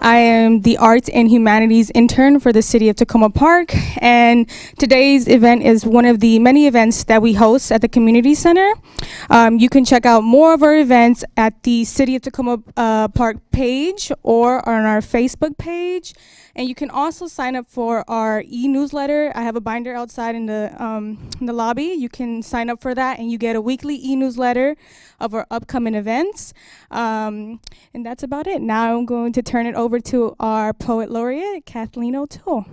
I am the Arts and Humanities intern for the City of Takoma Park, and today's event is one of the many events that we host at the Community Center. You can check out more of our events at the City of Takoma Park page or on our Facebook page. And you can also sign up for our e-newsletter. I have a binder outside in the lobby. You can sign up for that, and you get a weekly e-newsletter of our upcoming events. And that's about it. Now I'm going to turn it over to our Poet Laureate, Kathleen O'Toole.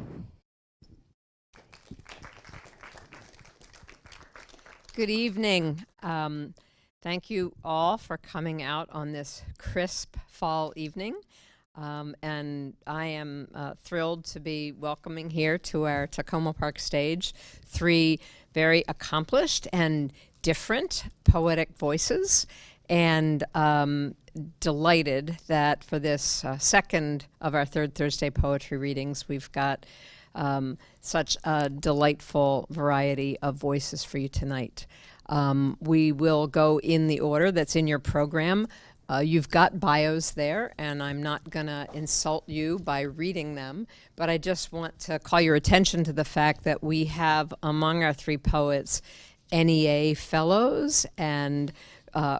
Good evening. Thank you all for coming out on this crisp fall evening. And I am thrilled to be welcoming here to our Takoma Park stage 3 very accomplished and different poetic voices, and delighted that for this second of our Third Thursday poetry readings, we've got such a delightful variety of voices for you tonight. We will go in the order that's in your program. You've got bios there, and I'm not going to insult you by reading them, but I just want to call your attention to the fact that we have among our 3 poets NEA fellows and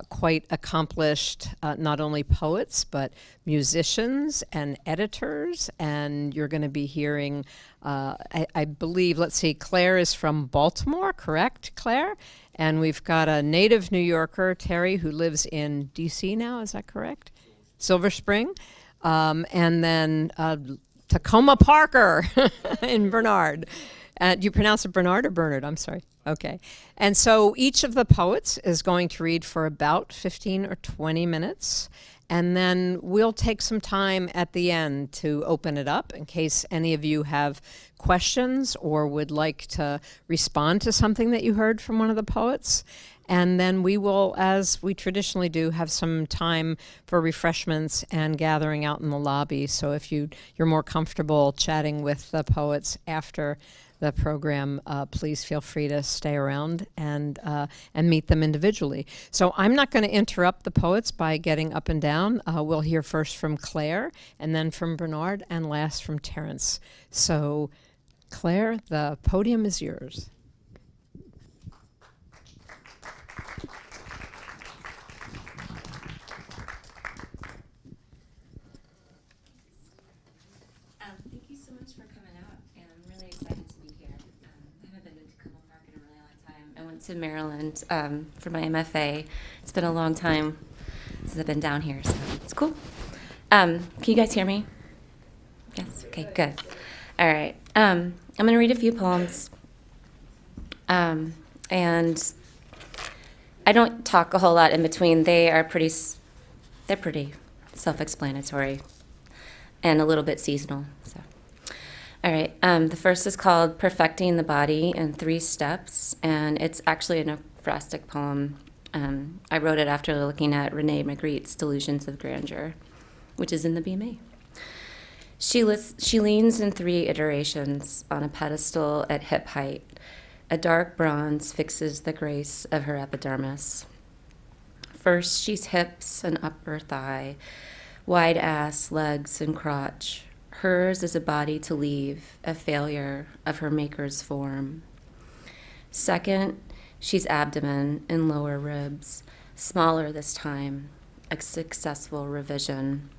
quite accomplished not only poets, but musicians and editors, and you're going to be hearing, I believe, let's see, Clare is from Baltimore, correct, Clare? And we've got a native New Yorker, Terry, who lives in D.C. now, is that correct? Silver Spring. And then Takoma Parker in Bernard. Do you pronounce it Bernard or Bernard? I'm sorry. Okay. And so each of the poets is going to read for about 15 or 20 minutes. And then we'll take some time at the end to open it up in case any of you have questions or would like to respond to something that you heard from one of the poets. And then we will, as we traditionally do, have some time for refreshments and gathering out in the lobby. So if you're more comfortable chatting with the poets after the program, please feel free to stay around and meet them individually. So I'm not going to interrupt the poets by getting up and down. We'll hear first from Clare, and then from Bernard, and last from Terence. So Clare, the podium is yours. Thank you so much for coming out, and I'm really excited to be here. I haven't been to Takoma Park in a really long time. I went to Maryland for my MFA. It's been a long time since I've been down here, so it's cool. Can you guys hear me? Yes? Okay, good. All right. I'm going to read a few poems, and I don't talk a whole lot in between. They're pretty self-explanatory and a little bit seasonal. So, all right. The first is called "Perfecting the Body in 3 Steps," and it's actually an ekphrastic poem. I wrote it after looking at Renee Magritte's "Delusions of Grandeur," which is in the BMA. She leans in 3 iterations on a pedestal at hip height. A dark bronze fixes the grace of her epidermis. First, she's hips and upper thigh, wide ass, legs, and crotch. Hers is a body to leave, a failure of her maker's form. Second, she's abdomen and lower ribs, smaller this time, a successful revision.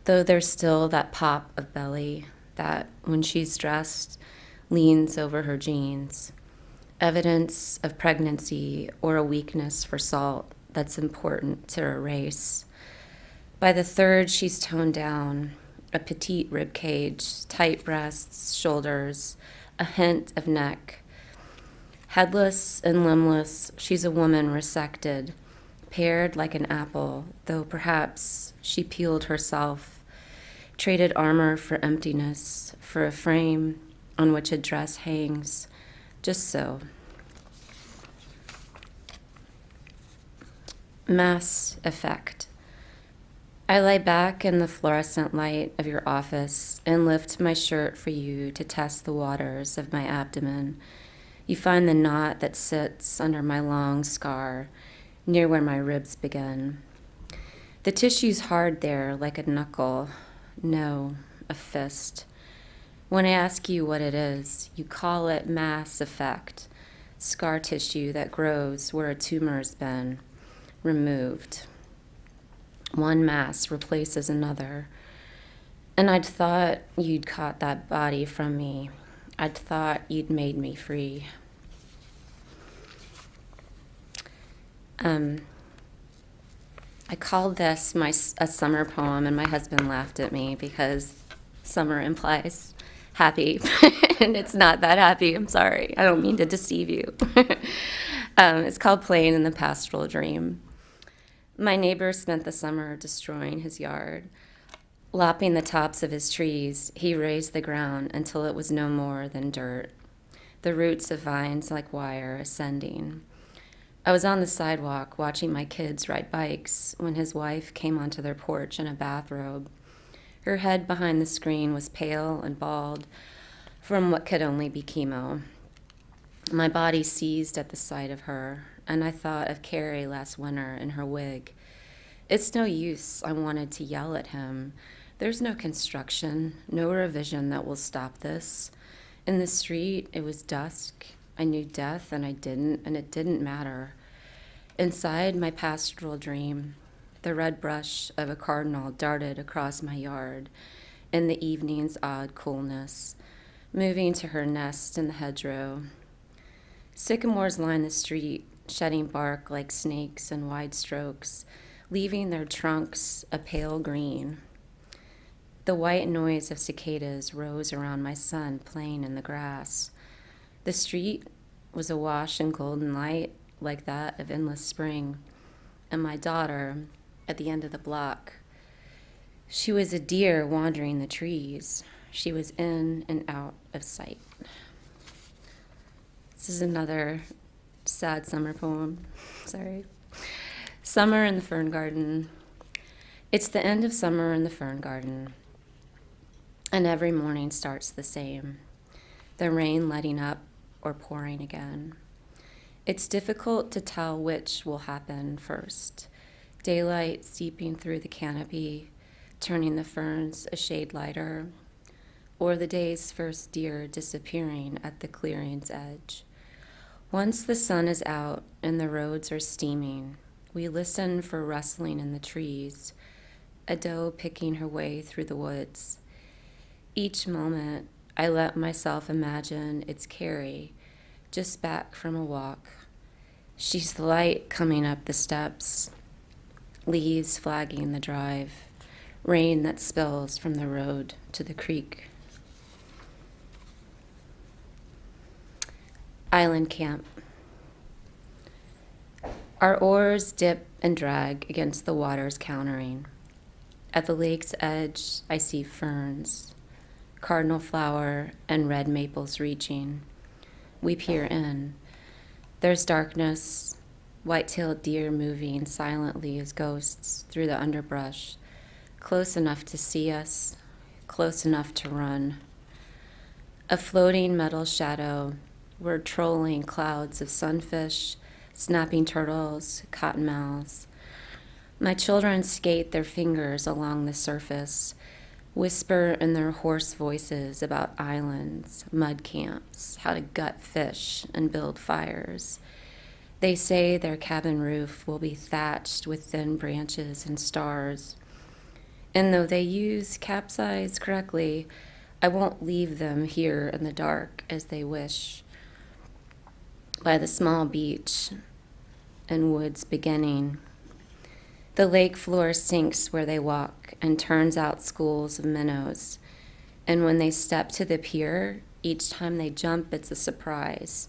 Though there's still that pop of belly that, when she's dressed, leans over her jeans, evidence of pregnancy or a weakness for salt that's important to her race. By the third, she's toned down, a petite rib cage, tight breasts, shoulders, a hint of neck. Headless and limbless, she's a woman resected, pared like an apple, though perhaps she peeled herself, traded armor for emptiness, for a frame on which a dress hangs, just so. Mass effect. I lie back in the fluorescent light of your office and lift my shirt for you to test the waters of my abdomen. You find the knot that sits under my long scar, near where my ribs begin. The tissue's hard there, like a knuckle, No, a fist. When I ask you what it is, you call it mass effect, scar tissue that grows where a tumor's been removed. One mass replaces another. And I'd thought you'd caught that body from me. I'd thought you'd made me free. I called this a summer poem, and my husband laughed at me because summer implies happy, and it's not that happy. I'm sorry. I don't mean to deceive you. It's called Playing in the Pastoral Dream. My neighbor spent the summer destroying his yard. Lopping the tops of his trees, he raised the ground until it was no more than dirt, the roots of vines like wire ascending. I was on the sidewalk watching my kids ride bikes when his wife came onto their porch in a bathrobe. Her head behind the screen was pale and bald from what could only be chemo. My body seized at the sight of her, and I thought of Carrie last winter in her wig. It's no use, I wanted to yell at him. There's no construction, no revision that will stop this. In the street, it was dusk. I knew death, and I didn't, and it didn't matter. Inside my pastoral dream, the red brush of a cardinal darted across my yard in the evening's odd coolness, moving to her nest in the hedgerow. Sycamores line the street, shedding bark like snakes in wide strokes, leaving their trunks a pale green. The white noise of cicadas rose around my son playing in the grass. The street was awash in golden light like that of endless spring, and my daughter at the end of the block. She was a deer wandering the trees. She was in and out of sight. This is another sad summer poem. Sorry. Summer in the Fern Garden. It's the end of summer in the fern garden, and every morning starts the same, the rain letting up or pouring again. It's difficult to tell which will happen first, daylight seeping through the canopy, turning the ferns a shade lighter, or the day's first deer disappearing at the clearing's edge. Once the sun is out and the roads are steaming, we listen for rustling in the trees, a doe picking her way through the woods. Each moment, I let myself imagine it's Carrie, just back from a walk. She's the light coming up the steps, leaves flagging the drive, rain that spills from the road to the creek. Island Camp. Our oars dip and drag against the water's countering. At the lake's edge, I see ferns, cardinal flower, and red maples reaching. We peer in. There's darkness, white-tailed deer moving silently as ghosts through the underbrush, close enough to see us, close enough to run. A floating metal shadow, we're trolling clouds of sunfish, snapping turtles, cottonmouths. My children skate their fingers along the surface, whisper in their hoarse voices about islands, mud camps, how to gut fish and build fires. They say their cabin roof will be thatched with thin branches and stars. And though they use capsize correctly, I won't leave them here in the dark as they wish. By the small beach and woods beginning, the lake floor sinks where they walk and turns out schools of minnows. And when they step to the pier, each time they jump, it's a surprise.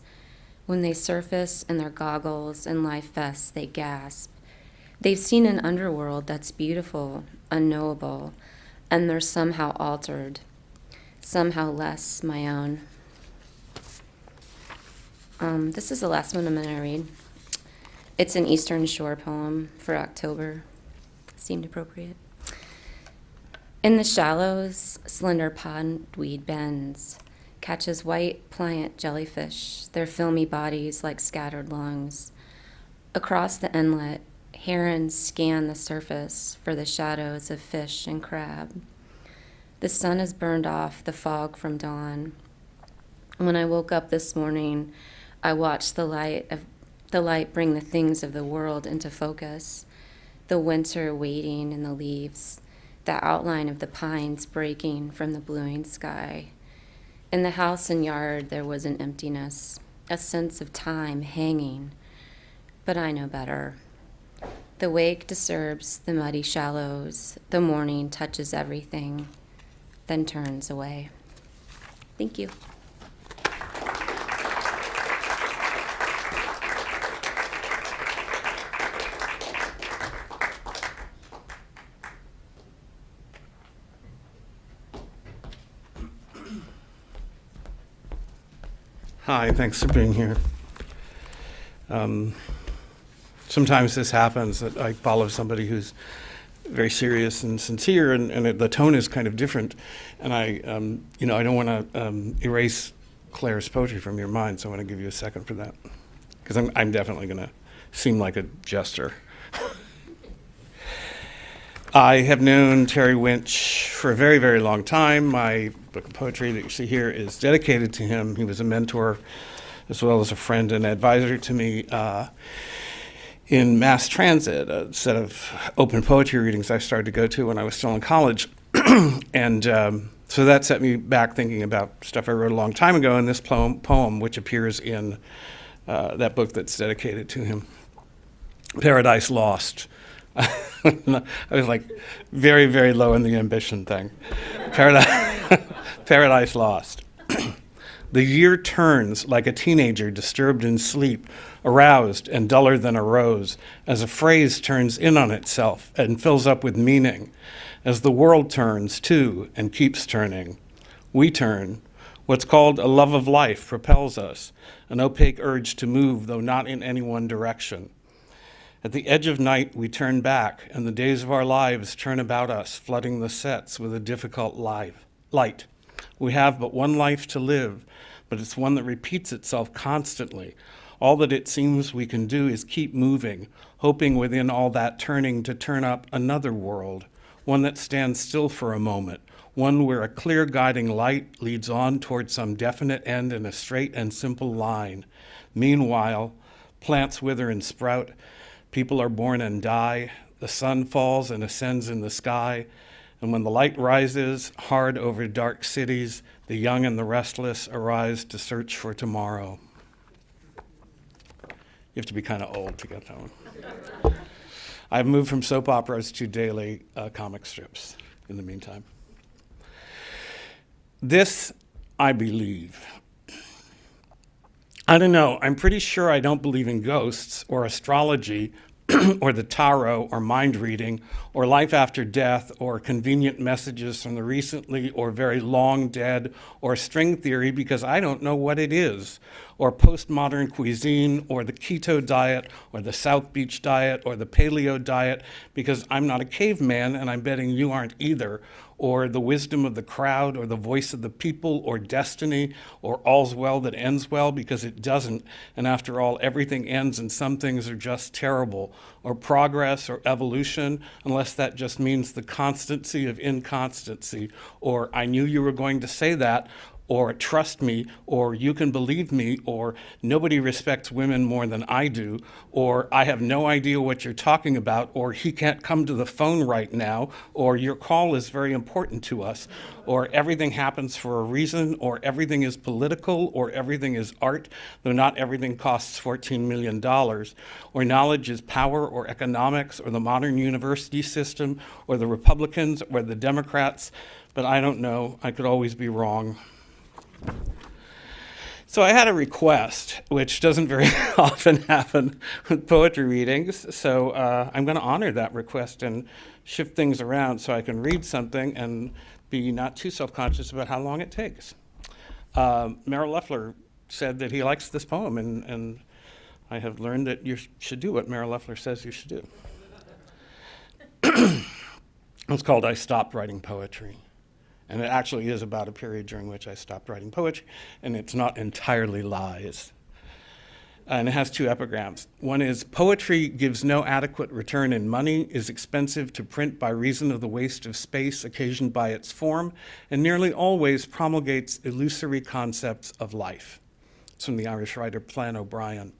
When they surface in their goggles and life vests, they gasp. They've seen an underworld that's beautiful, unknowable, and they're somehow altered, somehow less my own. This is the last one I'm going to read. It's an Eastern Shore poem for October. Seemed appropriate. In the shallows, slender pondweed bends, catches white, pliant jellyfish, their filmy bodies like scattered lungs. Across the inlet, herons scan the surface for the shadows of fish and crab. The sun has burned off the fog from dawn. When I woke up this morning, I watched the light bring the things of the world into focus. The winter waiting in the leaves, the outline of the pines breaking from the bluing sky. In the house and yard, there was an emptiness, a sense of time hanging. But I know better. The wake disturbs the muddy shallows. The morning touches everything, then turns away. Thank you. Hi, thanks for being here. Sometimes this happens that I follow somebody who's very serious and sincere, and the tone is kind of different. And I don't want to erase Claire's poetry from your mind, so I want to give you a second for that, because I'm definitely going to seem like a jester. I have known Terry Winch for a very, very long time. My book of poetry that you see here is dedicated to him. He was a mentor as well as a friend and advisor to me in mass transit, a set of open poetry readings I started to go to when I was still in college. And so that set me back thinking about stuff I wrote a long time ago in this poem, which appears in that book that's dedicated to him, Paradise Lost. I was like very, very low in the ambition thing. Paradise Lost. The year turns like a teenager disturbed in sleep, aroused and duller than a rose, as a phrase turns in on itself and fills up with meaning, as the world turns too and keeps turning. We turn. What's called a love of life propels us, an opaque urge to move, though not in any one direction. At the edge of night, we turn back, and the days of our lives turn about us, flooding the sets with a difficult light. We have but one life to live, but it's one that repeats itself constantly. All that it seems we can do is keep moving, hoping within all that turning to turn up another world, one that stands still for a moment, one where a clear guiding light leads on toward some definite end in a straight and simple line. Meanwhile, plants wither and sprout, people are born and die, the sun falls and ascends in the sky, and when the light rises hard over dark cities, the young and the restless arise to search for tomorrow. You have to be kind of old to get that one. I've moved from soap operas to daily comic strips in the meantime. This, I believe. I don't know. I'm pretty sure I don't believe in ghosts or astrology or the tarot or mind reading or life after death or convenient messages from the recently or very long dead or string theory because I don't know what it is, or postmodern cuisine or the keto diet or the South Beach diet or the paleo diet because I'm not a caveman and I'm betting you aren't either, or the wisdom of the crowd, or the voice of the people, or destiny, or all's well that ends well, because it doesn't, and after all, everything ends and some things are just terrible, or progress, or evolution, unless that just means the constancy of inconstancy, or I knew you were going to say that, or trust me, or you can believe me, or nobody respects women more than I do, or I have no idea what you're talking about, or he can't come to the phone right now, or your call is very important to us, or everything happens for a reason, or everything is political, or everything is art, though not everything costs $14 million, or knowledge is power, or economics, or the modern university system, or the Republicans, or the Democrats, but I don't know, I could always be wrong. So I had a request, which doesn't very often happen with poetry readings, so I'm going to honor that request and shift things around so I can read something and be not too self-conscious about how long it takes. Merrill Leffler said that he likes this poem, and I have learned that you should do what Merrill Leffler says you should do. It's called I Stopped Writing Poetry. And it actually is about a period during which I stopped writing poetry, and it's not entirely lies. and it has two epigrams. One is, poetry gives no adequate return in money, is expensive to print by reason of the waste of space occasioned by its form, and nearly always promulgates illusory concepts of life. It's from the Irish writer Flann O'Brien.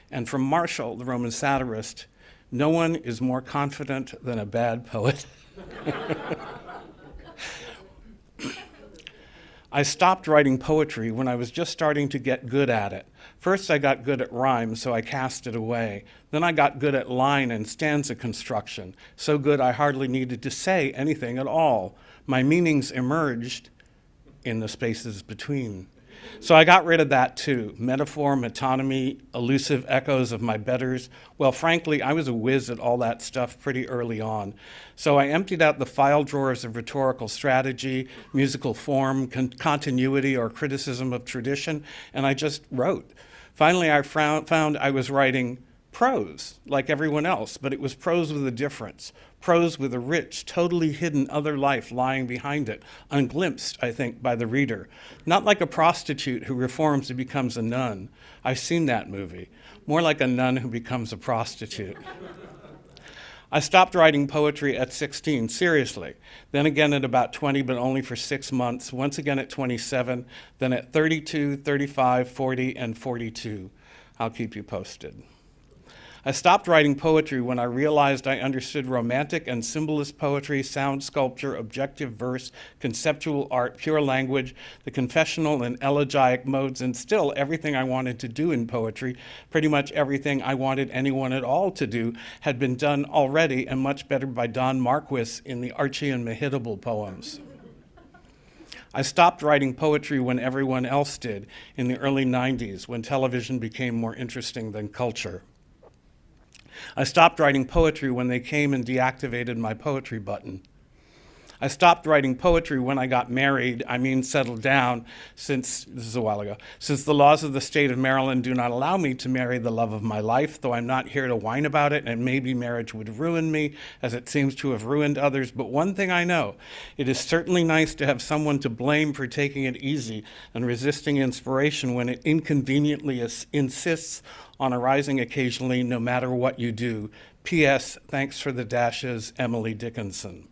And from Martial, the Roman satirist, no one is more confident than a bad poet. I stopped writing poetry when I was just starting to get good at it. First, I got good at rhyme, so I cast it away. Then I got good at line and stanza construction, so good I hardly needed to say anything at all. My meanings emerged in the spaces between. So I got rid of that too. Metaphor, metonymy, elusive echoes of my betters. Well, frankly, I was a whiz at all that stuff pretty early on. So I emptied out the file drawers of rhetorical strategy, musical form, continuity, or criticism of tradition, and I just wrote. Finally, I found I was writing prose, like everyone else, but it was prose with a difference. Prose with a rich, totally hidden other life lying behind it, unglimpsed, I think, by the reader. Not like a prostitute who reforms and becomes a nun. I've seen that movie. More like a nun who becomes a prostitute. I stopped writing poetry at 16, seriously. Then again at about 20, but only for 6 months. Once again at 27, then at 32, 35, 40, and 42. I'll keep you posted. I stopped writing poetry when I realized I understood romantic and symbolist poetry, sound sculpture, objective verse, conceptual art, pure language, the confessional and elegiac modes, and still everything I wanted to do in poetry, pretty much everything I wanted anyone at all to do, had been done already and much better by Don Marquis in the Archie and Mehitable poems. I stopped writing poetry when everyone else did, in the early 90s, when television became more interesting than culture. I stopped writing poetry when they came and deactivated my poetry button. I stopped writing poetry when I got married, settled down, this is a while ago, since the laws of the state of Maryland do not allow me to marry the love of my life, though I'm not here to whine about it, and maybe marriage would ruin me, as it seems to have ruined others. But one thing I know, it is certainly nice to have someone to blame for taking it easy and resisting inspiration when it inconveniently insists on arising occasionally, no matter what you do. P.S. Thanks for the dashes, Emily Dickinson.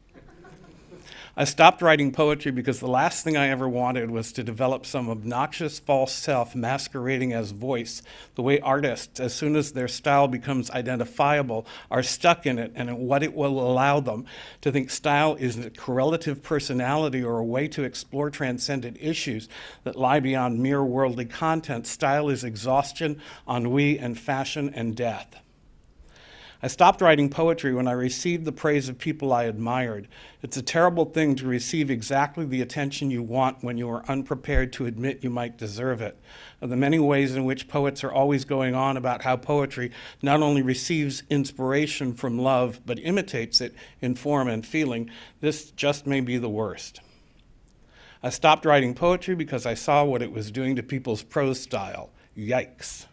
I stopped writing poetry because the last thing I ever wanted was to develop some obnoxious false self masquerading as voice, the way artists, as soon as their style becomes identifiable, are stuck in it and in what it will allow them to think style is a correlative personality or a way to explore transcendent issues that lie beyond mere worldly content. Style is exhaustion, ennui, and fashion and death. I stopped writing poetry when I received the praise of people I admired. It's a terrible thing to receive exactly the attention you want when you are unprepared to admit you might deserve it. Of the many ways in which poets are always going on about how poetry not only receives inspiration from love, but imitates it in form and feeling, this just may be the worst. I stopped writing poetry because I saw what it was doing to people's prose style. Yikes.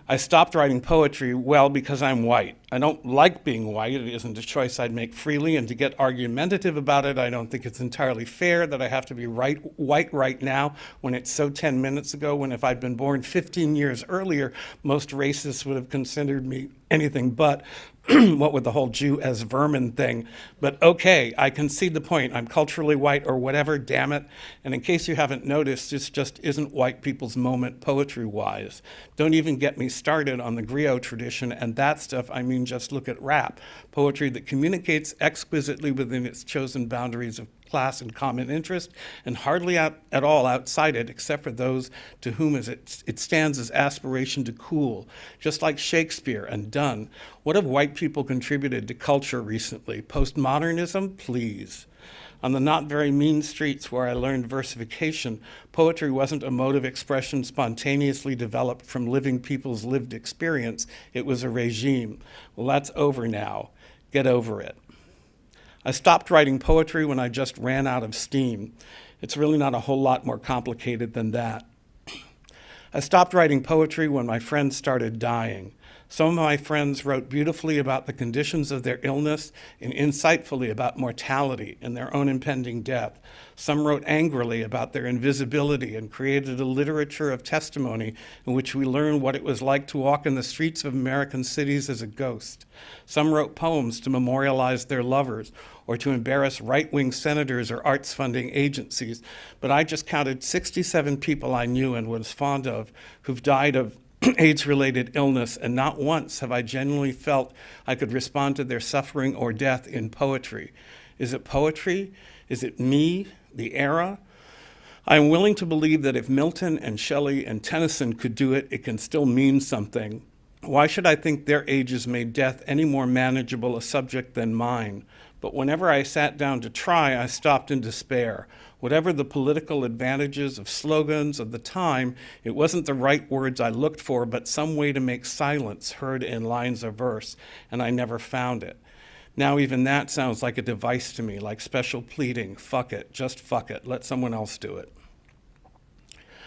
I stopped writing poetry, well, because I'm white. I don't like being white. It isn't a choice I'd make freely, and to get argumentative about it, I don't think it's entirely fair that I have to be white right now when it's so 10 minutes ago, when if I'd been born 15 years earlier, most racists would have considered me anything but, what with the whole Jew as vermin thing. But okay, I concede the point. I'm culturally white or whatever, damn it. And in case you haven't noticed, this just isn't white people's moment poetry-wise. Don't even get me started on the griot tradition and that stuff. Just look at rap, poetry that communicates exquisitely within its chosen boundaries of class and common interest, and hardly at all outside it, except for those to whom it stands as aspiration to cool, just like Shakespeare and Donne. What have white people contributed to culture recently? Postmodernism? Please. On the not very mean streets where I learned versification, poetry wasn't a mode of expression spontaneously developed from living people's lived experience. It was a regime. Well, that's over now. Get over it. I stopped writing poetry when I just ran out of steam. It's really not a whole lot more complicated than that. I stopped writing poetry when my friends started dying. Some of my friends wrote beautifully about the conditions of their illness and insightfully about mortality and their own impending death. Some wrote angrily about their invisibility and created a literature of testimony in which we learn what it was like to walk in the streets of American cities as a ghost. Some wrote poems to memorialize their lovers or to embarrass right-wing senators or arts funding agencies. But I just counted 67 people I knew and was fond of who've died of AIDS-related illness, and not once have I genuinely felt I could respond to their suffering or death in poetry. Is it poetry? Is it me, the era? I am willing to believe that if Milton and Shelley and Tennyson could do it, it can still mean something. Why should I think their ages made death any more manageable a subject than mine? But whenever I sat down to try, I stopped in despair. Whatever the political advantages of slogans of the time, it wasn't the right words I looked for, but some way to make silence heard in lines of verse, and I never found it. Now even that sounds like a device to me, like special pleading. Fuck it, just fuck it, let someone else do it.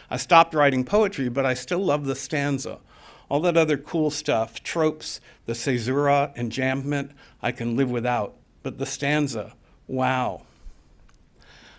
I stopped writing poetry, but I still love the stanza. All that other cool stuff, tropes, the caesura, enjambment, I can live without. But the stanza, wow.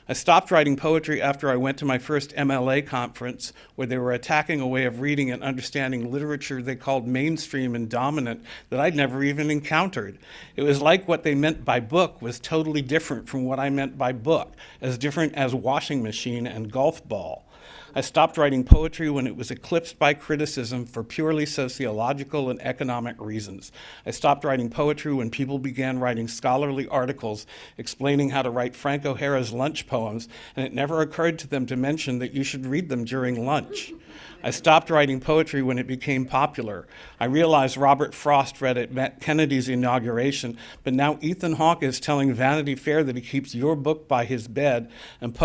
I stopped writing poetry after I went to my first MLA conference where they were attacking a way of reading and understanding literature they called mainstream and dominant that I'd never even encountered. It was like what they meant by book was totally different from what I meant by book, as different as washing machine and golf ball. I stopped writing poetry when it was eclipsed by criticism for purely sociological and economic reasons. I stopped writing poetry when people began writing scholarly articles explaining how to write Frank O'Hara's lunch poems, and it never occurred to them to mention that you should read them during lunch. I stopped writing poetry when it became popular. I realized Robert Frost read it at Kennedy's inauguration, but now Ethan Hawke is telling Vanity Fair that he keeps your book by his bed, and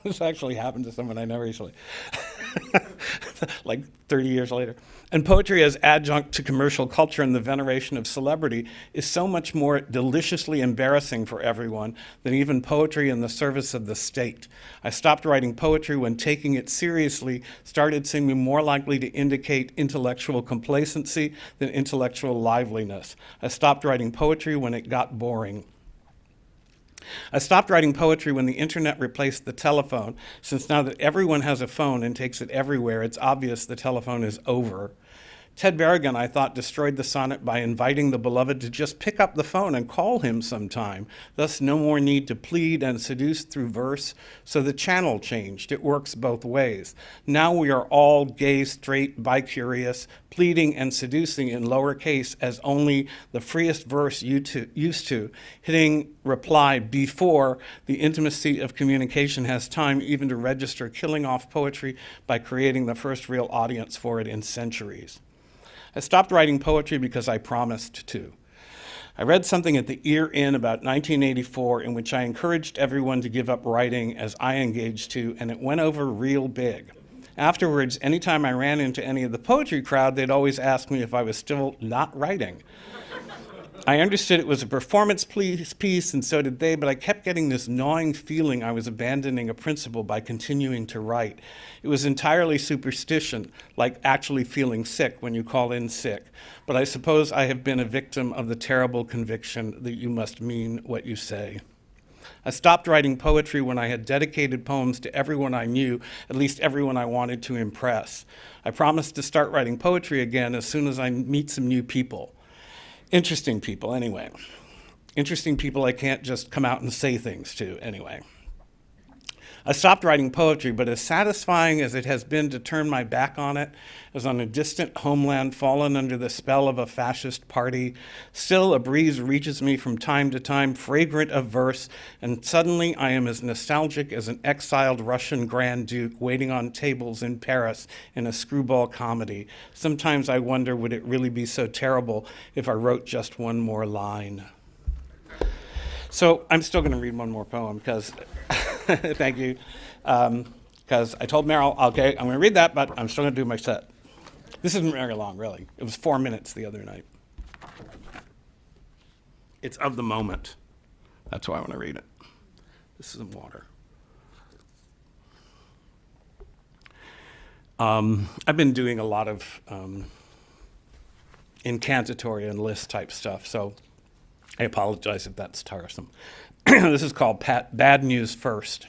this actually happened to someone I know recently, like 30 years later. And poetry as adjunct to commercial culture and the veneration of celebrity is so much more deliciously embarrassing for everyone than even poetry in the service of the state. I stopped writing poetry when taking it seriously started seeming more likely to indicate intellectual complacency than intellectual liveliness. I stopped writing poetry when it got boring. I stopped writing poetry when the internet replaced the telephone, since now that everyone has a phone and takes it everywhere, it's obvious the telephone is over. Ted Berrigan, I thought, destroyed the sonnet by inviting the beloved to just pick up the phone and call him sometime. Thus, no more need to plead and seduce through verse, so the channel changed. It works both ways. Now we are all gay, straight, bi-curious, pleading and seducing in lowercase as only the freest verse used to, hitting reply before the intimacy of communication has time even to register, killing off poetry by creating the first real audience for it in centuries. I stopped writing poetry because I promised to. I read something at the Ear Inn about 1984 in which I encouraged everyone to give up writing as I engaged to, and it went over real big. Afterwards, anytime I ran into any of the poetry crowd, they'd always ask me if I was still not writing. I understood it was a performance piece, and so did they, but I kept getting this gnawing feeling I was abandoning a principle by continuing to write. It was entirely superstition, like actually feeling sick when you call in sick. But I suppose I have been a victim of the terrible conviction that you must mean what you say. I stopped writing poetry when I had dedicated poems to everyone I knew, at least everyone I wanted to impress. I promised to start writing poetry again as soon as I meet some new people. Interesting people, anyway. Interesting people I can't just come out and say things to, anyway. I stopped writing poetry, but as satisfying as it has been to turn my back on it, as on a distant homeland fallen under the spell of a fascist party, still a breeze reaches me from time to time, fragrant of verse, and suddenly I am as nostalgic as an exiled Russian Grand Duke waiting on tables in Paris in a screwball comedy. Sometimes I wonder, would it really be so terrible if I wrote just one more line? So I'm still going to read one more poem because, thank you, because I told Meryl, okay, I'm going to read that, but I'm still going to do my set. This isn't very long, really. It was 4 minutes the other night. It's of the moment. That's why I want to read it. This is some water. I've been doing a lot of incantatory and list type stuff. So I apologize if that's tiresome. This is called Bad News First.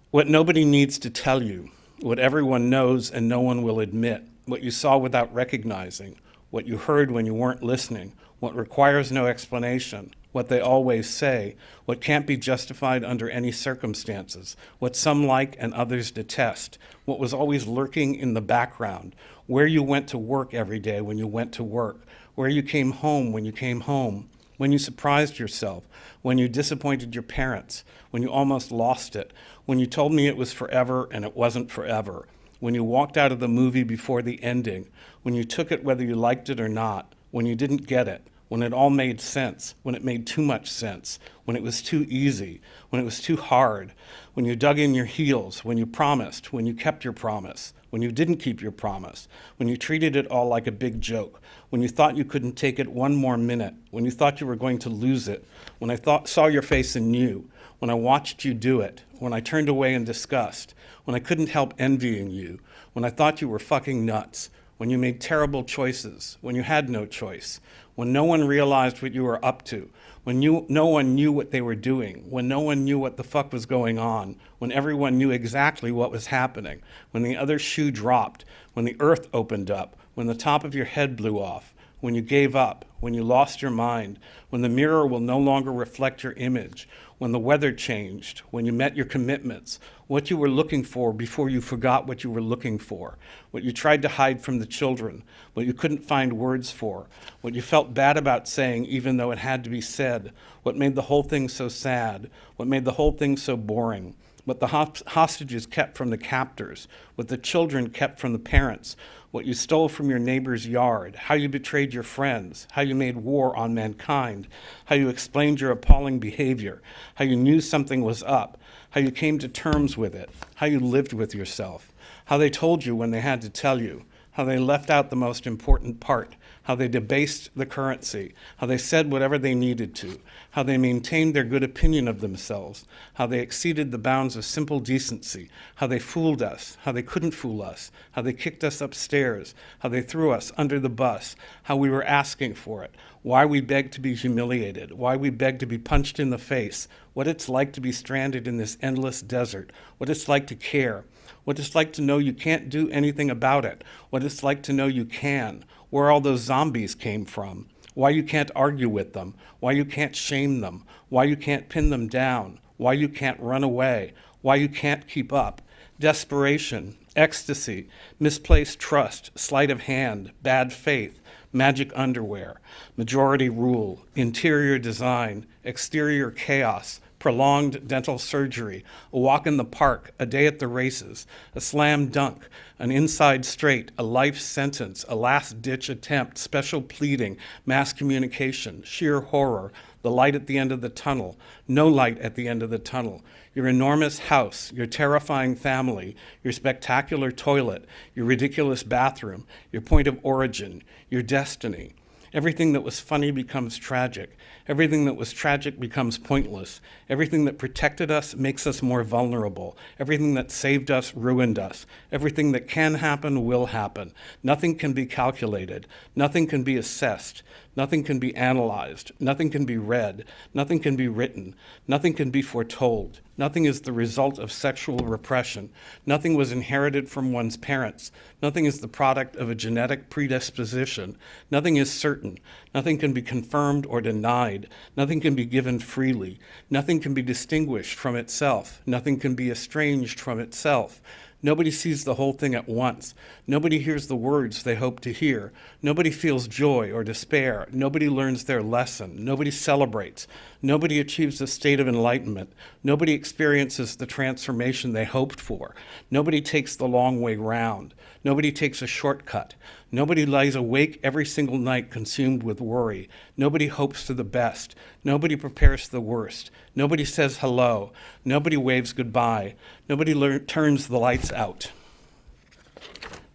What nobody needs to tell you, what everyone knows and no one will admit, what you saw without recognizing, what you heard when you weren't listening, what requires no explanation, what they always say, what can't be justified under any circumstances, what some like and others detest, what was always lurking in the background, where you went to work every day when you went to work, where you came home when you came home, when you surprised yourself, when you disappointed your parents, when you almost lost it, when you told me it was forever and it wasn't forever, when you walked out of the movie before the ending, when you took it whether you liked it or not, when you didn't get it, when it all made sense, when it made too much sense, when it was too easy, when it was too hard, when you dug in your heels, when you promised, when you kept your promise, when you didn't keep your promise, when you treated it all like a big joke, when you thought you couldn't take it one more minute, when you thought you were going to lose it, when I saw your face and knew, when I watched you do it, when I turned away in disgust, when I couldn't help envying you, when I thought you were fucking nuts, when you made terrible choices, when you had no choice, when no one realized what you were up to, when no one knew what they were doing, when no one knew what the fuck was going on, when everyone knew exactly what was happening, when the other shoe dropped, when the earth opened up, when the top of your head blew off, when you gave up, when you lost your mind, when the mirror will no longer reflect your image, when the weather changed, when you met your commitments, what you were looking for before you forgot what you were looking for, what you tried to hide from the children, what you couldn't find words for, what you felt bad about saying even though it had to be said, what made the whole thing so sad, what made the whole thing so boring, what the hostages kept from the captors, what the children kept from the parents, what you stole from your neighbor's yard, how you betrayed your friends, how you made war on mankind, how you explained your appalling behavior, how you knew something was up, how you came to terms with it, how you lived with yourself, how they told you when they had to tell you, how they left out the most important part, how they debased the currency, how they said whatever they needed to, how they maintained their good opinion of themselves, how they exceeded the bounds of simple decency, how they fooled us, how they couldn't fool us, how they kicked us upstairs, how they threw us under the bus, how we were asking for it, why we begged to be humiliated, why we begged to be punched in the face, what it's like to be stranded in this endless desert, what it's like to care, what it's like to know you can't do anything about it, what it's like to know you can, where all those zombies came from, why you can't argue with them, why you can't shame them, why you can't pin them down, why you can't run away, why you can't keep up, desperation, ecstasy, misplaced trust, sleight of hand, bad faith, magic underwear, majority rule, interior design, exterior chaos, prolonged dental surgery, a walk in the park, a day at the races, a slam dunk, an inside straight, a life sentence, a last-ditch attempt, special pleading, mass communication, sheer horror, the light at the end of the tunnel, no light at the end of the tunnel, your enormous house, your terrifying family, your spectacular toilet, your ridiculous bathroom, your point of origin, your destiny. Everything that was funny becomes tragic. Everything that was tragic becomes pointless. Everything that protected us makes us more vulnerable. Everything that saved us ruined us. Everything that can happen will happen. Nothing can be calculated. Nothing can be assessed. Nothing can be analyzed. Nothing can be read. Nothing can be written. Nothing can be foretold. Nothing is the result of sexual repression. Nothing was inherited from one's parents. Nothing is the product of a genetic predisposition. Nothing is certain. Nothing can be confirmed or denied. Nothing can be given freely. Nothing can be distinguished from itself. Nothing can be estranged from itself. Nobody sees the whole thing at once. Nobody hears the words they hope to hear. Nobody feels joy or despair. Nobody learns their lesson. Nobody celebrates. Nobody achieves a state of enlightenment. Nobody experiences the transformation they hoped for. Nobody takes the long way round. Nobody takes a shortcut. Nobody lies awake every single night consumed with worry. Nobody hopes for the best. Nobody prepares for the worst. Nobody says hello. Nobody waves goodbye. Nobody turns the lights out.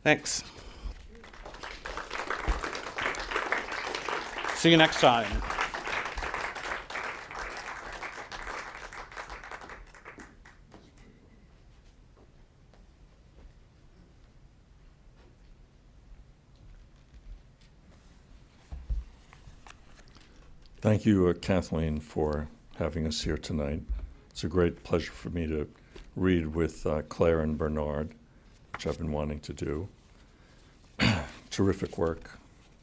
Thanks. See you next time. Thank you, Kathleen, for having us here tonight. It's a great pleasure for me to read with Claire and Bernard, which I've been wanting to do. Terrific work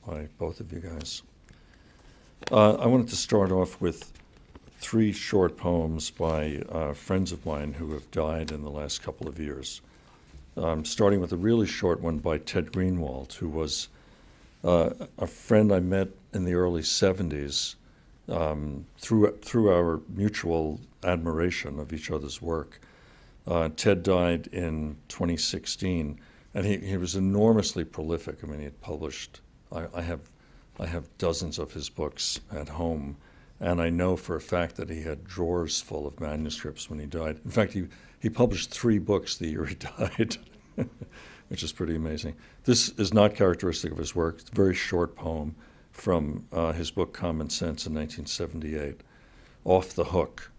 by both of you guys. I wanted to start off with 3 short poems by friends of mine who have died in the last couple of years. Starting with a really short one by Ted Greenwald, who was a friend I met in the early 70s through our mutual admiration of each other's work. Ted died in 2016, and he was enormously prolific. I mean, he had published, I have dozens of his books at home, and I know for a fact that he had drawers full of manuscripts when he died. In fact, he published 3 books the year he died, which is pretty amazing. This is not characteristic of his work. It's a very short poem from his book Common Sense in 1978. Off the hook.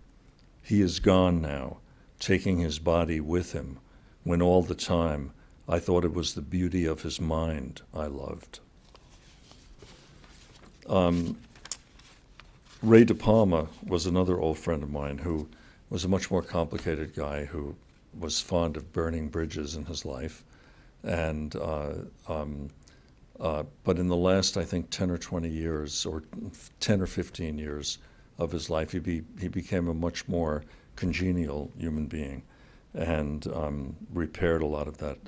He is gone now, taking his body with him, when all the time I thought it was the beauty of his mind I loved. Ray De Palma was another old friend of mine who was a much more complicated guy who was fond of burning bridges in his life. And but in the last, I think, 10 or 20 years, or 10 or 15 years of his life, he became a much more congenial human being, and repaired a lot of that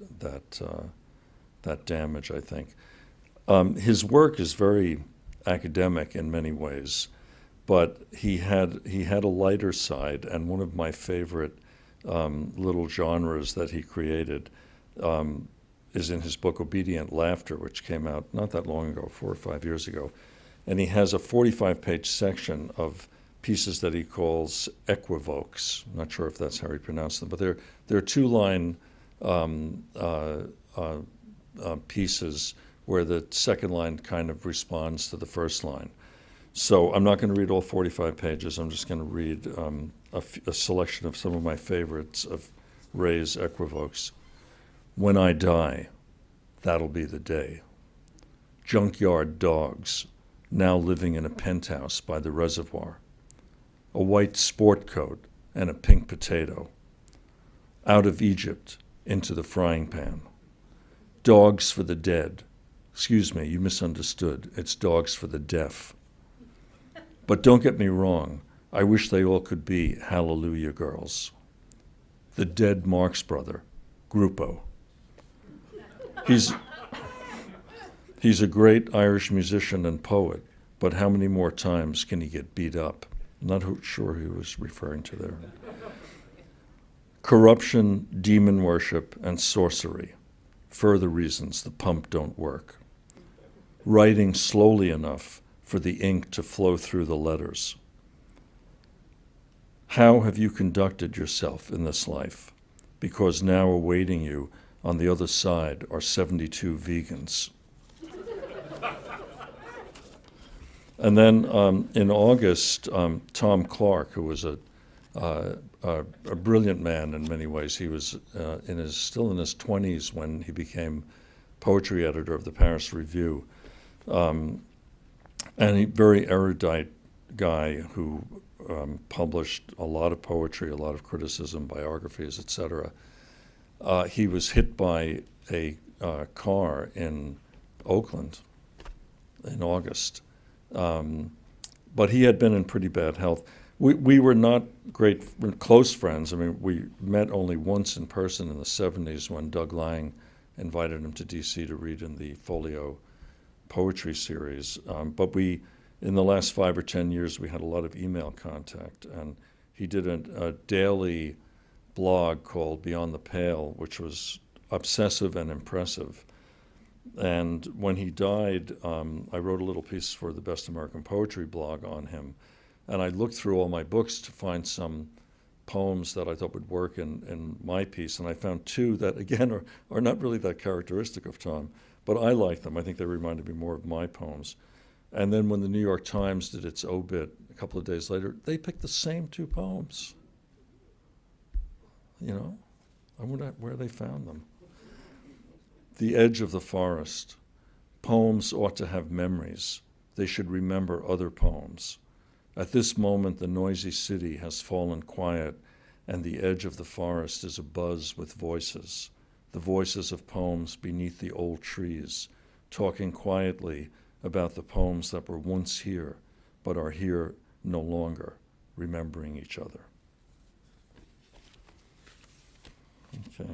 damage, I think. His work is very academic in many ways, but he had a lighter side, and one of my favorite little genres that he created is in his book Obedient Laughter, which came out not that long ago, 4 or 5 years ago. And he has a 45-page section of pieces that he calls equivokes. I'm not sure if that's how he pronounced them, but they're 2-line pieces where the second line kind of responds to the first line. So I'm not going to read all 45 pages. I'm just going to read a selection of some of my favorites of Ray's equivokes. When I die, that'll be the day. Junkyard dogs, now living in a penthouse by the reservoir. A white sport coat and a pink potato. Out of Egypt, into the frying pan. Dogs for the dead. Excuse me, you misunderstood. It's dogs for the deaf. But don't get me wrong, I wish they all could be Hallelujah girls. The dead Marx brother, Gruppo. He's a great Irish musician and poet, but how many more times can he get beat up? I'm not sure who he was referring to there. Corruption, demon worship, and sorcery. Further reasons the pump don't work. Writing slowly enough for the ink to flow through the letters. How have you conducted yourself in this life? Because now awaiting you on the other side are 72 vegans. And then in August, Tom Clark, who was a brilliant man in many ways, he was still in his 20s when he became poetry editor of the Paris Review, and a very erudite guy who published a lot of poetry, a lot of criticism, biographies, etc. He was hit by a car in Oakland in August. But he had been in pretty bad health. We were not close friends. I mean, we met only once in person in the 70s when Doug Lang invited him to DC to read in the Folio poetry series. But in the last 5 or 10 years, we had a lot of email contact. And he did a daily blog called Beyond the Pale, which was obsessive and impressive. And when he died, I wrote a little piece for the Best American Poetry blog on him. And I looked through all my books to find some poems that I thought would work in my piece. And I found 2 that, again, are not really that characteristic of Tom, but I like them. I think they reminded me more of my poems. And then when the New York Times did its obit a couple of days later, they picked the same 2 poems. You know, I wonder where they found them. The Edge of the Forest. Poems ought to have memories. they should remember other poems. At this moment, the noisy city has fallen quiet, and the edge of the forest is abuzz with voices, the voices of poems beneath the old trees, talking quietly about the poems that were once here, but are here no longer, remembering each other. Okay,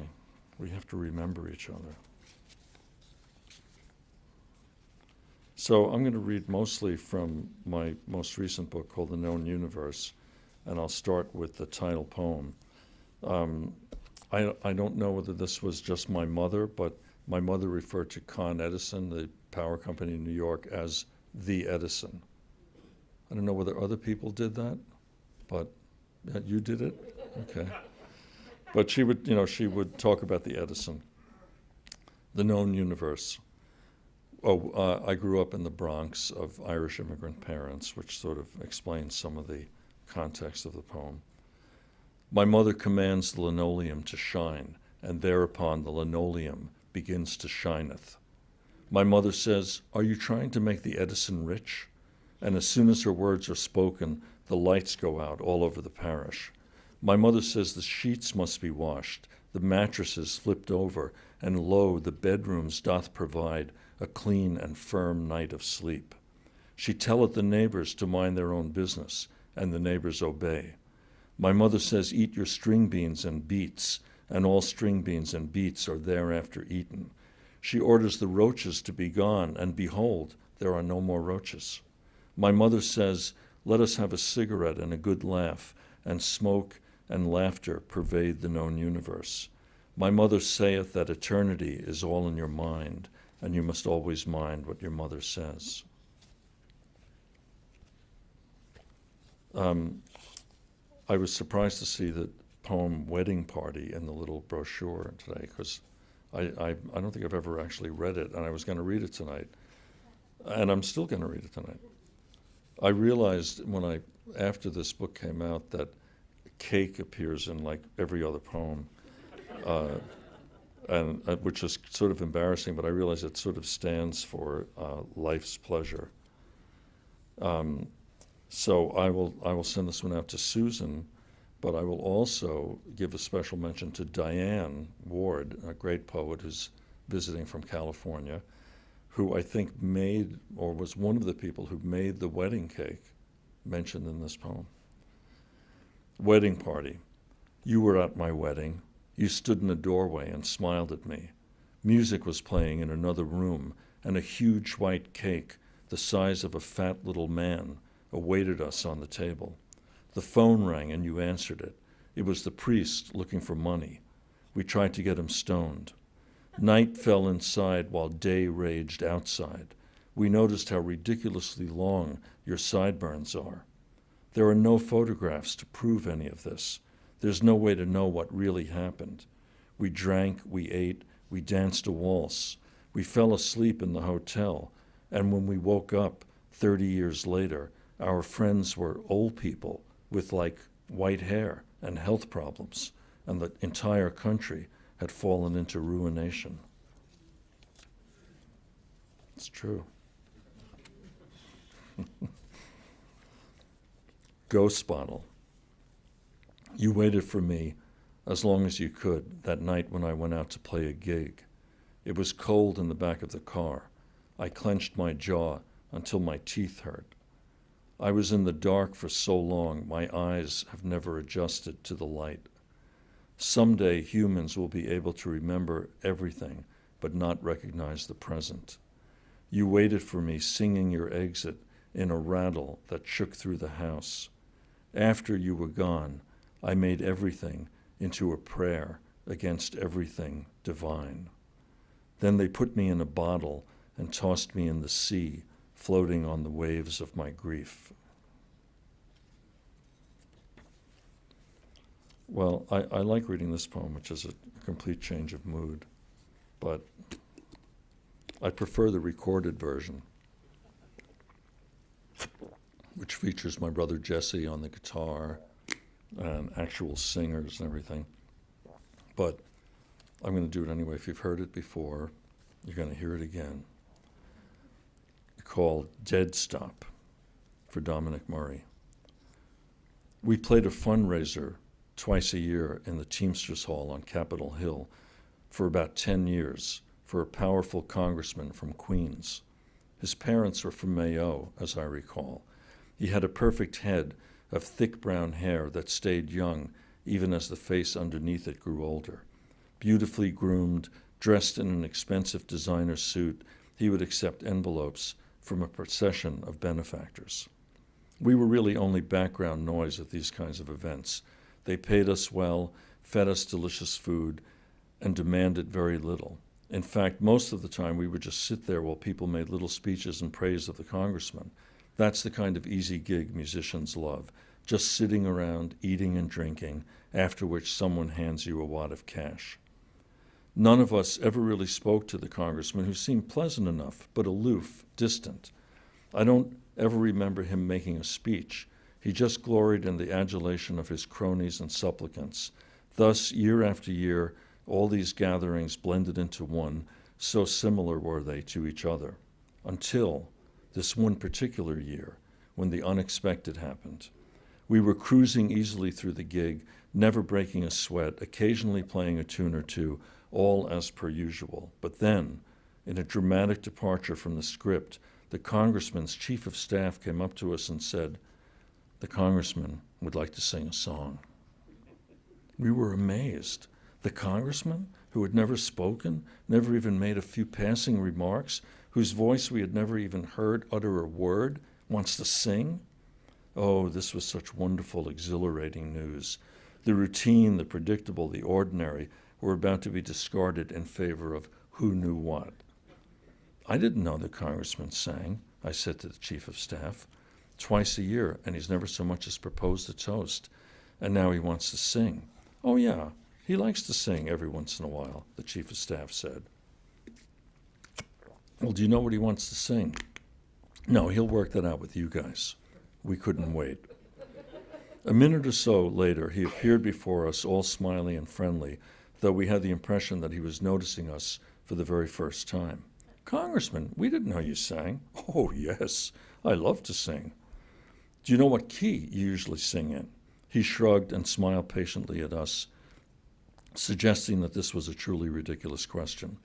we have to remember each other. So I'm going to read mostly from my most recent book called The Known Universe, and I'll start with the title poem. I don't know whether this was just my mother, but my mother referred to Con Edison, the power company in New York, as the Edison. I don't know whether other people did that, but you did it? Okay. But she would talk about the Edison. The Known Universe. I grew up in the Bronx of Irish immigrant parents, which sort of explains some of the context of the poem. My mother commands the linoleum to shine, and thereupon the linoleum begins to shineth. My mother says, "Are you trying to make the Edison rich?" And as soon as her words are spoken, the lights go out all over the parish. My mother says the sheets must be washed, the mattresses flipped over, and lo, the bedrooms doth provide a clean and firm night of sleep. She telleth the neighbors to mind their own business, and the neighbors obey. My mother says, "Eat your string beans and beets," and all string beans and beets are thereafter eaten. She orders the roaches to be gone, and behold, there are no more roaches. My mother says, "Let us have a cigarette and a good laugh, and smoke and laughter pervade the known universe." My mother saith that eternity is all in your mind, and you must always mind what your mother says. I was surprised to see the poem Wedding Party in the little brochure today, because I don't think I've ever actually read it, and I was going to read it tonight, and I'm still going to read it tonight. I realized after this book came out, that cake appears in like every other poem, and which is sort of embarrassing, but I realize it sort of stands for life's pleasure. So I will send this one out to Susan, but I will also give a special mention to Diane Ward, a great poet who's visiting from California, who I think made, or was one of the people who made the wedding cake mentioned in this poem. Wedding Party. You were at my wedding. You stood in a doorway and smiled at me. Music was playing in another room, and a huge white cake, the size of a fat little man, awaited us on the table. The phone rang and you answered it. It was the priest looking for money. We tried to get him stoned. Night fell inside while day raged outside. We noticed how ridiculously long your sideburns are. There are no photographs to prove any of this. There's no way to know what really happened. We drank, we ate, we danced a waltz. We fell asleep in the hotel, and when we woke up 30 years later, our friends were old people with like white hair and health problems, and the entire country had fallen into ruination. It's true. Ghost Bottle. You waited for me as long as you could that night when I went out to play a gig. It was cold in the back of the car. I clenched my jaw until my teeth hurt. I was in the dark for so long, my eyes have never adjusted to the light. Someday humans will be able to remember everything but not recognize the present. You waited for me singing your exit in a rattle that shook through the house. After you were gone, I made everything into a prayer against everything divine. Then they put me in a bottle and tossed me in the sea, floating on the waves of my grief. Well, I like reading this poem, which is a complete change of mood, but I prefer the recorded version, which features my brother Jesse on the guitar and actual singers and everything. But I'm going to do it anyway. If you've heard it before, you're going to hear it again. called Dead Stop for Dominic Murray. We played a fundraiser twice a year in the Teamsters Hall on Capitol Hill for about 10 years for a powerful congressman from Queens. His parents were from Mayo, as I recall. He had a perfect head of thick brown hair that stayed young even as the face underneath it grew older. Beautifully groomed, dressed in an expensive designer suit, he would accept envelopes from a procession of benefactors. We were really only background noise at these kinds of events. They paid us well, fed us delicious food, and demanded very little. In fact, most of the time we would just sit there while people made little speeches in praise of the congressman. That's the kind of easy gig musicians love, just sitting around, eating and drinking, after which someone hands you a wad of cash. None of us ever really spoke to the congressman, who seemed pleasant enough, but aloof, distant. I don't ever remember him making a speech. He just gloried in the adulation of his cronies and supplicants. Thus, year after year, all these gatherings blended into one, so similar were they to each other, until this one particular year, when the unexpected happened. We were cruising easily through the gig, never breaking a sweat, occasionally playing a tune or two, all as per usual. But then, in a dramatic departure from the script, the congressman's chief of staff came up to us and said, "The congressman would like to sing a song." We were amazed. The congressman, who had never spoken, never even made a few passing remarks, whose voice we had never even heard utter a word, wants to sing? Oh, this was such wonderful, exhilarating news. The routine, the predictable, the ordinary were about to be discarded in favor of who knew what. "I didn't know the congressman sang," I said to the chief of staff. "Twice a year, and he's never so much as proposed a toast. And now he wants to sing." "Oh, yeah, he likes to sing every once in a while," the chief of staff said. "Well, do you know what he wants to sing?" "No, he'll work that out with you guys." We couldn't wait. A minute or so later, he appeared before us, all smiley and friendly, though we had the impression that he was noticing us for the very first time. "Congressman, we didn't know you sang." "Oh, yes, I love to sing." "Do you know what key you usually sing in?" He shrugged and smiled patiently at us, suggesting that this was a truly ridiculous question.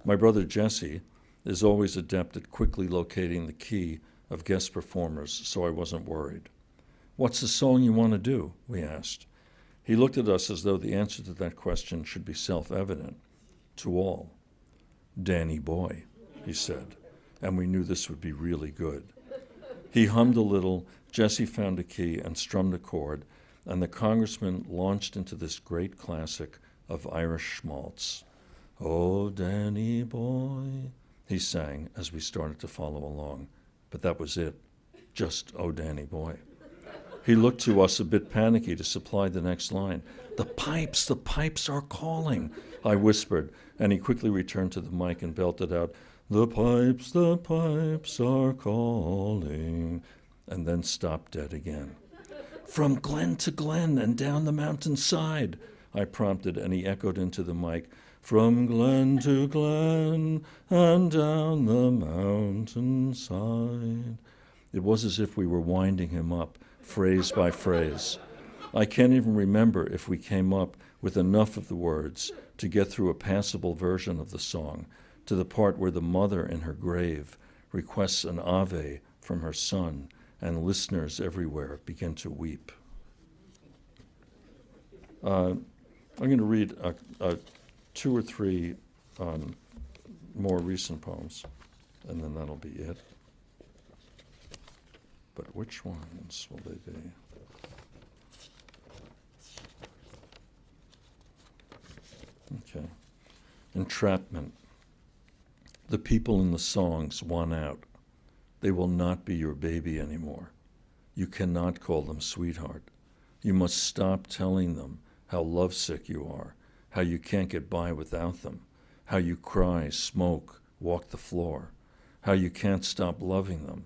My brother Jesse is always adept at quickly locating the key of guest performers, so I wasn't worried. "What's the song you want to do?" we asked. He looked at us as though the answer to that question should be self-evident to all. "Danny Boy," he said, and we knew this would be really good. He hummed a little, Jesse found a key and strummed a chord, and the congressman launched into this great classic of Irish schmaltz. "Oh, Danny Boy," he sang as we started to follow along. But that was it, just "Oh, Danny Boy." He looked to us a bit panicky to supply the next line. The pipes are calling," I whispered, and he quickly returned to the mic and belted out, the pipes are calling," and then stopped dead again. "From glen to glen and down the mountainside," I prompted, and he echoed into the mic, "From glen to glen and down the mountainside." It was as if we were winding him up, phrase by phrase. I can't even remember if we came up with enough of the words to get through a passable version of the song, to the part where the mother in her grave requests an Ave from her son, and listeners everywhere begin to weep. I'm going to read two or three more recent poems, and then that'll be it. But which ones will they be? Okay. Entrapment. The people in the songs won out. They will not be your baby anymore. You cannot call them sweetheart. You must stop telling them how lovesick you are, how you can't get by without them, how you cry, smoke, walk the floor, how you can't stop loving them.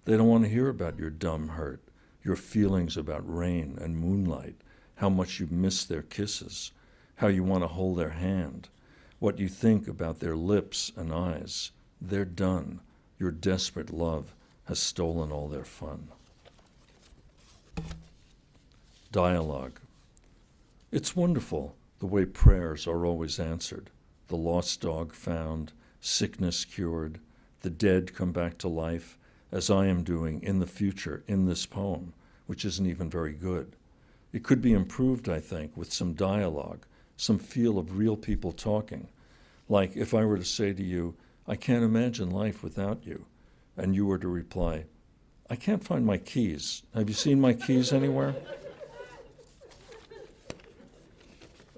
They don't want to hear about your dumb hurt, your feelings about rain and moonlight, how much you miss their kisses, how you want to hold their hand, what you think about their lips and eyes. They're done. Your desperate love has stolen all their fun. Dialogue. It's wonderful the way prayers are always answered. The lost dog found, sickness cured, the dead come back to life, as I am doing in the future in this poem, which isn't even very good. It could be improved, I think, with some dialogue, some feel of real people talking. Like if I were to say to you, I can't imagine life without you, and you were to reply, I can't find my keys. Have you seen my keys anywhere?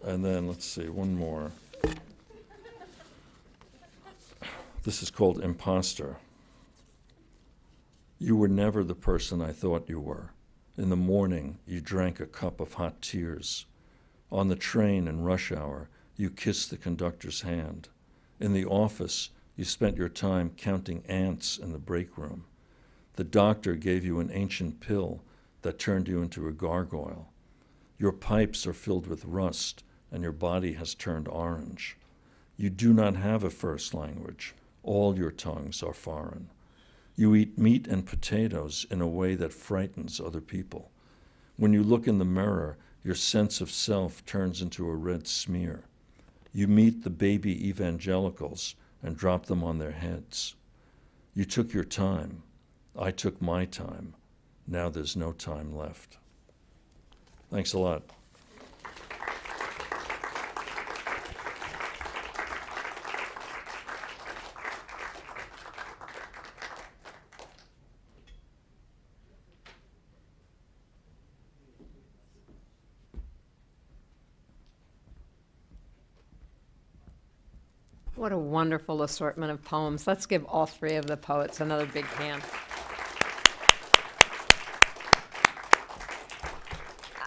And then, let's see, one more. This is called Imposter. You were never the person I thought you were. In the morning, you drank a cup of hot tears. On the train in rush hour, you kissed the conductor's hand. In the office, you spent your time counting ants in the break room. The doctor gave you an ancient pill that turned you into a gargoyle. Your pipes are filled with rust, and your body has turned orange. You do not have a first language. All your tongues are foreign. You eat meat and potatoes in a way that frightens other people. When you look in the mirror, your sense of self turns into a red smear. You meet the baby evangelicals and drop them on their heads. You took your time. I took my time. Now there's no time left. Thanks a lot. What a wonderful assortment of poems. Let's give all three of the poets another big hand.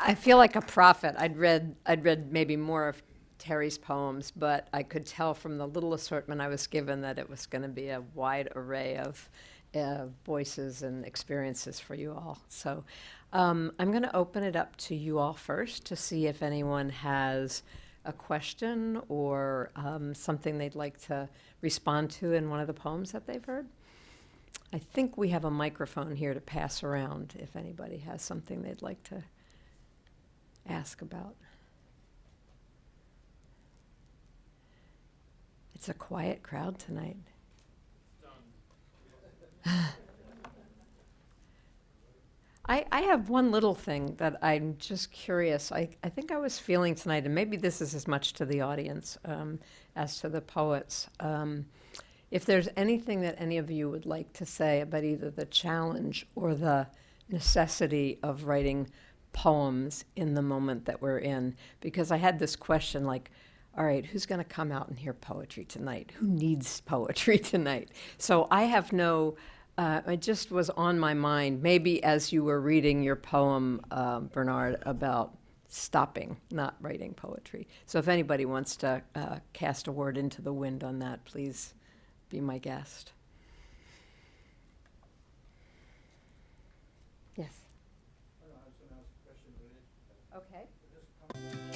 I feel like a prophet. I'd read maybe more of Terry's poems, but I could tell from the little assortment I was given that it was going to be a wide array of voices and experiences for you all. So I'm going to open it up to you all first to see if anyone has a question or something they'd like to respond to in one of the poems that they've heard. I think we have a microphone here to pass around if anybody has something they'd like to ask about. It's a quiet crowd tonight. I have one little thing that I'm just curious. I think I was feeling tonight, and maybe this is as much to the audience as to the poets. If there's anything that any of you would like to say about either the challenge or the necessity of writing poems in the moment that we're in, because I had this question like, all right, who's going to come out and hear poetry tonight? Who needs poetry tonight? So I have no, it just was on my mind, maybe as you were reading your poem, Bernard, about stopping, not writing poetry. So if anybody wants to cast a word into the wind on that, please be my guest. Yes? I was going to ask a question, but Okay.